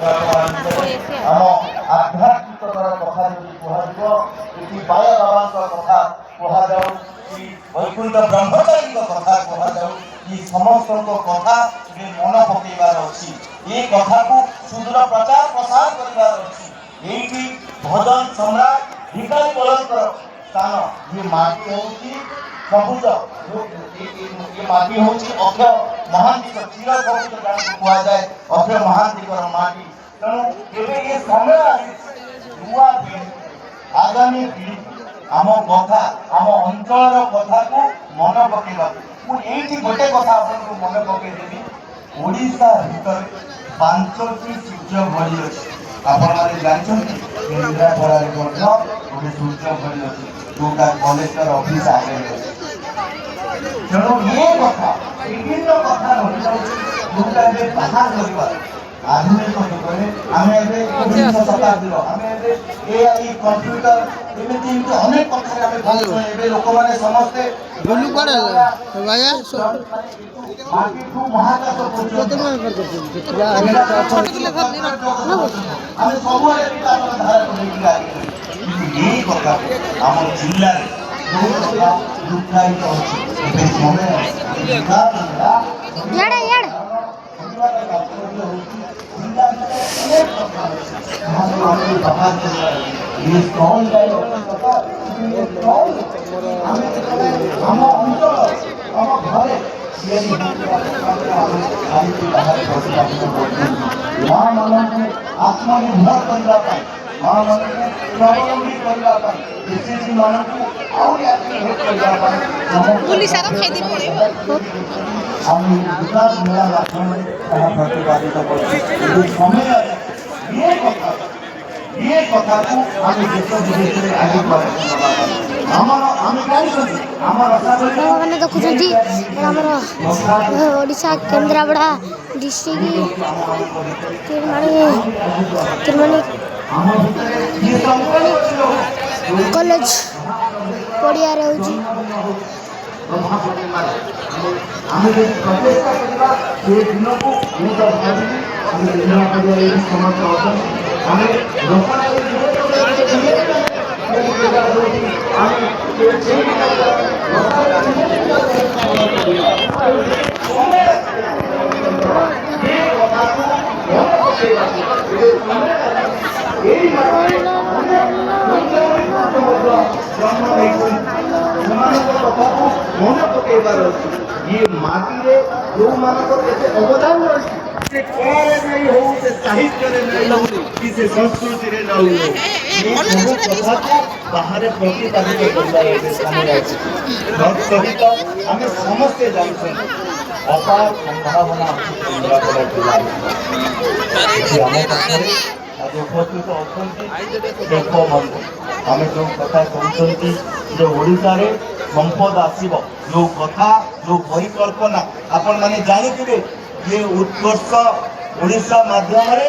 ଆମ ଆଧ୍ୟାତ୍ମିକତାର କଥା ଯଦି କୁହାଯିବ ଏଠି ବାୟ ବାବାଙ୍କ କଥା କୁହାଯାଉ କି ବୈକୁଣ୍ଠ ବ୍ରହ୍ମଚାରୀଙ୍କ କଥା କୁହାଯାଉ କି ସମସ୍ତଙ୍କ କଥା ଯେ ମନ ପକେଇବାର ଅଛି ଏ କଥାକୁ ସୁଦୂର ପ୍ରଚାର ପ୍ରସାର କରିବାର ଅଛି। ଏଇଠି ଭଜନ ସମ୍ରାଟ ଭିକାରୀ ବଳଙ୍କର ସ୍ଥାନ ଏ ମାଟି ହେଉଛି ସବୁଜ ଏ ମାଟି ହେଉଛି ଅକ୍ଷୟ ମହାନ୍ତିଙ୍କ ଚିର ସବୁଜ ଯାହାକୁ କୁହାଯାଏ ଅକ୍ଷୟ ମହାନ୍ତିଙ୍କର ମାଟି। ତେଣୁ ଏବେ ଏ ସମୟ ନୂଆ ପିଢ଼ି ଆଗାମୀ ପିଢ଼ି ଆମ କଥା ଆମ ଅଞ୍ଚଳର କଥାକୁ ମନେ ପକେଇବାକୁ ମୁଁ ଏଇଠି ଗୋଟେ କଥା ଆପଣଙ୍କୁ ମନେ ପକେଇଦେବି। ଓଡ଼ିଶା ଭିତରେ 5ଟି ସୂର୍ଯ୍ୟ ଭଳି ଅଛି। ଆପଣମାନେ ଜାଣିଛନ୍ତି କେନ୍ଦ୍ରାପଡ଼ାରେ ମଧ୍ୟ ଗୋଟେ ସୂର୍ଯ୍ୟ ଭଳି ଅଛି ଯୋଉଟା କଲେକ୍ଟର ଅଫିସ ଆଗରେ ଅଛି। ତେଣୁ ଏ କଥା ବିଭିନ୍ନ କଥା ରହିଯାଉଛି ଯୋଉଟା ଏବେ ବାହାର କରିବା ଆଧୁନିକ ଯୁଗରେ ଆମେ ଏବେ 21ଶ ଶତାବ୍ଦୀର ଆମେ ଏବେ ଏଆଇ କମ୍ପ୍ୟୁଟର ଏମିତି ଏମିତି ଅନେକ କଥାରେ ଆମେ ଭାବୁଛୁ। ଏବେ ଲୋକମାନେ ସମସ୍ତେ ମାଟିଠୁ ମହାକାଶ ପର୍ଯ୍ୟନ୍ତ ଆମେ ସବୁଆଡେ ଧାରା ନେଇକି ଆଗେଇ ଏଇ କଥା ଆମ ଜିଲ୍ଲାରେ ଯୋଉ କଥା ଲୁକାୟିତ ଅଛି ଏବେ ସମୟ ଆମ ଅଞ୍ଚଳ ଆମ ଘରେ ମା ମାନଙ୍କୁ ଆତ୍ମନିର୍ଭର କରିବା ପାଇଁ ମା ମାନଙ୍କୁ ସ୍ୱାବଲମ୍ବୀ କରିବା ପାଇଁ ଏସଏଚଜି ମାନଙ୍କୁ ଆହୁରି ଆକ୍ଟିଭେଟ୍ କରିବା ପାଇଁ ଆମେ ବିକାଶ ମେଳା ମାଧ୍ୟମରେ ତାହା ପ୍ରତିପାଦିତ କରୁଛୁ। କିନ୍ତୁ ସମୟରେ ଏ କଥାକୁ ଆମେ ଦେଶ ବିଦେଶରେ ଆଗକୁ ନେବା ପାଇଁ ଆମର ଆମେ ଜାଣିଛନ୍ତି ଆମର ମାନେ ଦେଖୁଛନ୍ତି ଆମର ଓଡ଼ିଶା କେନ୍ଦ୍ରାପଡ଼ା ଡିଷ୍ଟ୍ରିକ୍ଟ ତିର୍ମାଣୀ କଲେଜ ପଡ଼ିଆରେ ହେଉଛି। ଆମେ ଯଦି ପ୍ରଚେଷ୍ଟା କରିବା ସେ ଦିନକୁ ମୁଁ ତ ଭାବିବି ଆମେ କେନ୍ଦ୍ରାପଡ଼ାରେ ସମସ୍ତେ ଅଛନ୍ତି ଆମେ ସେମାନଙ୍କ କଥାକୁ ମନେ ପକେଇବାର ଅଛି। ଇଏ ମାଟିରେ ଯୋଉମାନଙ୍କର ଏତେ ଅବଦାନ ରହିଛି ସେ କଳାରେ ନାହିଁ ହଉ ସେ ସାହିତ୍ୟରେ ନାହିଁ ହଉ କି ସେ ସଂସ୍କୃତିରେ ନ ହଉ ଏ ସବୁ କଥାକୁ ବାହାରେ ପ୍ରତିପାଦିତ କରିବାର ଏବେ ସମୟ ଅଛି। ସହିତ ଆମେ ସମସ୍ତେ ଜାଣିଛନ୍ତି ଅପାର ସମ୍ଭାବନା ଅଛି କେନ୍ଦ୍ରାପଡ଼ା ଜିଲ୍ଲାରେ। ଆମ ପାଖରେ ଆଜି ଉପସ୍ଥିତ ଅଛନ୍ତି ଦେବବନ୍ଧୁ ଆମେ ଯୋଉ କଥା କହୁଛନ୍ତି ଯେ ଓଡ଼ିଶାରେ ସମ୍ପଦ ଆସିବ ଯୋଉ କଥା ଯୋଉ ପରିକଳ୍ପନା ଆପଣମାନେ ଜାଣିଥିବେ ଯେ ଉତ୍କର୍ଷ ଓଡ଼ିଶା ମାଧ୍ୟମରେ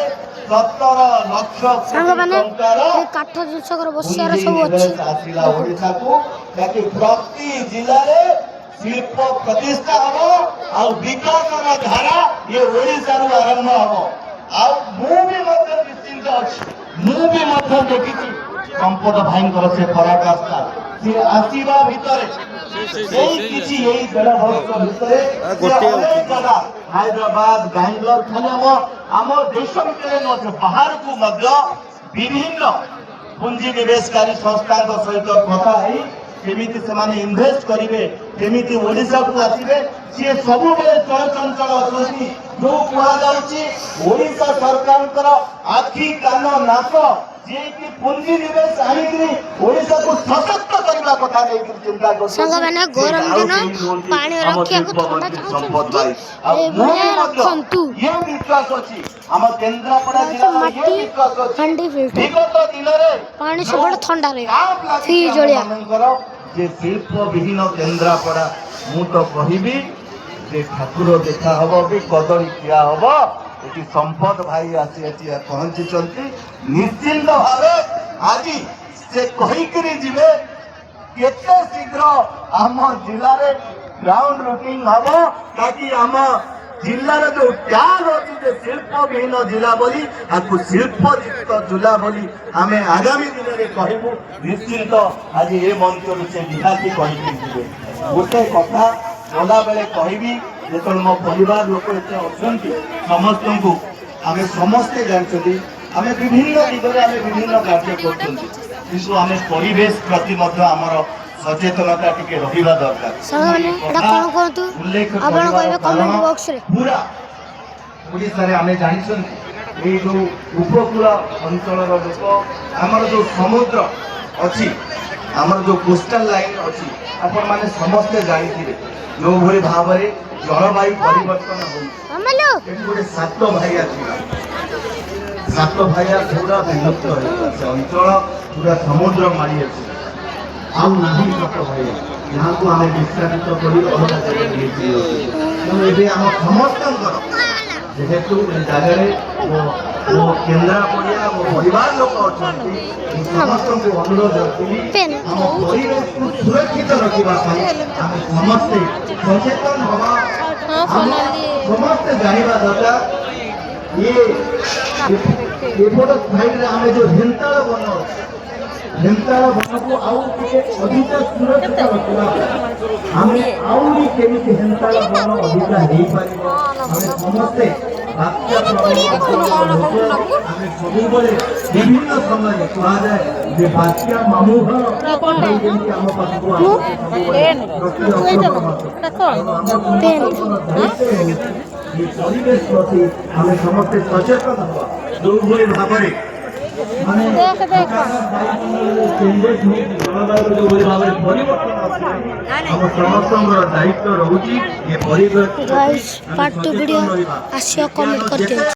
17 ଲକ୍ଷ ଟଙ୍କାର କାଠ ଜିନିଷର ବସିବାର ସବୁ ଅଛି ଆସିଲା ଓଡ଼ିଶାକୁ ଯାହାକି ପ୍ରତି ଜିଲ୍ଲାରେ ଶିଳ୍ପ ପ୍ରତିଷ୍ଠା ହବ ଆଉ ବିକାଶର ଧାରା ଏ ଓଡ଼ିଶାରୁ ଆରମ୍ଭ ହବ। ଆଉ ମୁଁ ବି ମଧ୍ୟ ନିଶ୍ଚିନ୍ତ ଅଛି ମୁଁ ବି ମଧ୍ୟ ଦେଖିଛି ସମ୍ପଦ ଭାଇଙ୍କର ସେ ପରାକାଷ୍ଠା ସେ ଆସିବା ଭିତରେ ଏଇ କିଛି ଏଇ 1.5 ବର୍ଷ ଭିତରେ ଅନେକ ଜାଗା ହାଇଦ୍ରାବାଦ ବାଙ୍ଗାଲୋର ଖାଲି ଆମ ଦେଶ ଭିତରେ ନୁହେଁ ବାହାରକୁ ମଧ୍ୟ ବିଭିନ୍ନ ପୁଞ୍ଜି ନିବେଶକାରୀ ସଂସ୍ଥାଙ୍କ ସହିତ କଥା ହେଇ କେମିତି ସେମାନେ ଇନଭେଷ୍ଟ କରିବେ କେମିତି ଓଡ଼ିଶାକୁ ଆସିବେ ସିଏ ସବୁବେଳେ ଚଳଚଞ୍ଚଳ ଅଛନ୍ତି। ଯୋଉ କୁହାଯାଉଛି ଓଡ଼ିଶା ସରକାରଙ୍କର ଆଖି କାନ ନାକ ଯିଏକି ପୁଞ୍ଜି ନିବେଶ ଆଣିକିରି ଓଡ଼ିଶାକୁ ସଶକ୍ତ କରିବା କଥା ନେଇକି ଚିନ୍ତା କରୁଛନ୍ତି। ଗରମ ଦିନ ପାଣି ରଖିବାକୁ ଥଣ୍ଡା ଚାହୁଁଛନ୍ତି ଏଇଭଳିଆ ରଖନ୍ତୁ। ଇଏ ବିଶ୍ୱାସ ଅଛି ଆମ କେନ୍ଦ୍ରାପଡ଼ା ଜିଲ୍ଲାର ଇଏ ବିଶ୍ୱାସ ଅଛି ବିଗତ ଦିନରେ ପାଣି ସବୁବେଳେ ଥଣ୍ଡା ରହିବ ଫ୍ରିଜ ଭଳିଆ ଯେ ଶିଳ୍ପ ବିହୀନ କେନ୍ଦ୍ରାପଡ଼ା ମୁଁ ତ କହିବି ଯେ ଠାକୁର ଦେଖା ହବ ବି କଦଳୀ ଖିଆ ହବ। ଏଠି ସମ୍ପଦ ଭାଇ ଆସି ଏଠି ପହଞ୍ଚିଛନ୍ତି ନିଶ୍ଚିନ୍ତ ଭାବେ ଆଜି ସେ କହିକିରି ଯିବେ କେତେ ଶୀଘ୍ର ଆମ ଜିଲ୍ଲାରେ ଗ୍ରାଉଣ୍ଡ ରୁଟିଂ ହବ ତାକି ଆମ जिल्लार जो ट्याग अच्छी जे शिल्पविहीन जिला बोली आपको शिल्पयुक्त जिला बोली आम आगामी दिन में कहबू निश्चित आज ये मंच से निहाती कहे गोटे कथा गला बेले कहबी जो मो परिवार लोक एत अच्छा समस्त को आम समस्ते जानते आम विभिन्न दिगरे आम विभिन्न कार्य कर परिवेश प्रति आमर सचेतनता टिके रहिबा दरकार उल्लेख पूरा ओडिशा रे आमे जानिछन ए जो उपकूल अंचल लोक आमर जो समुद्र अछि आमर जो कोस्टल लाइन अछि आपण माने समस्ते जानिथिबे जो भली भाबरे जलवायु परिवर्तन होई गोटे सात भाइया थिला सात भाइया पूरा विलुप्त हो अंचल पूरा समुद्र मारी अछि आउ नहीं सात भाइया यहाँ को आम विस्तारित कर अलग जगह एवं आम समस्त जेहेतु जगह मो केन्द्रापड़िया मो परिवार लोक अच्छा समस्त को अनुरोध रखी आम परिवेश को सुरक्षित रखा आम समस्ते सचेतन हवा समस्ते जानवा दरकार ये एपट साइड आम जो हेन्ताल वन हेन्ताल वन को आउ अधिक सुरक्षित रखा आम आउरी केमिति हेन्ताल वन अधिक हो पार आम समस्ते बात्या आम सबुबले विभिन्न समय कहुए जे बात्या मामुघर आम परिवेश प्रति आम समस्ते सचेतन हवा जो भाव माने जलवायु जो भाव परिवर्तन आम समस्त दायित्व रोचे ये परिवेश पार्ट 2 वीडियो आसिया कमेंट करते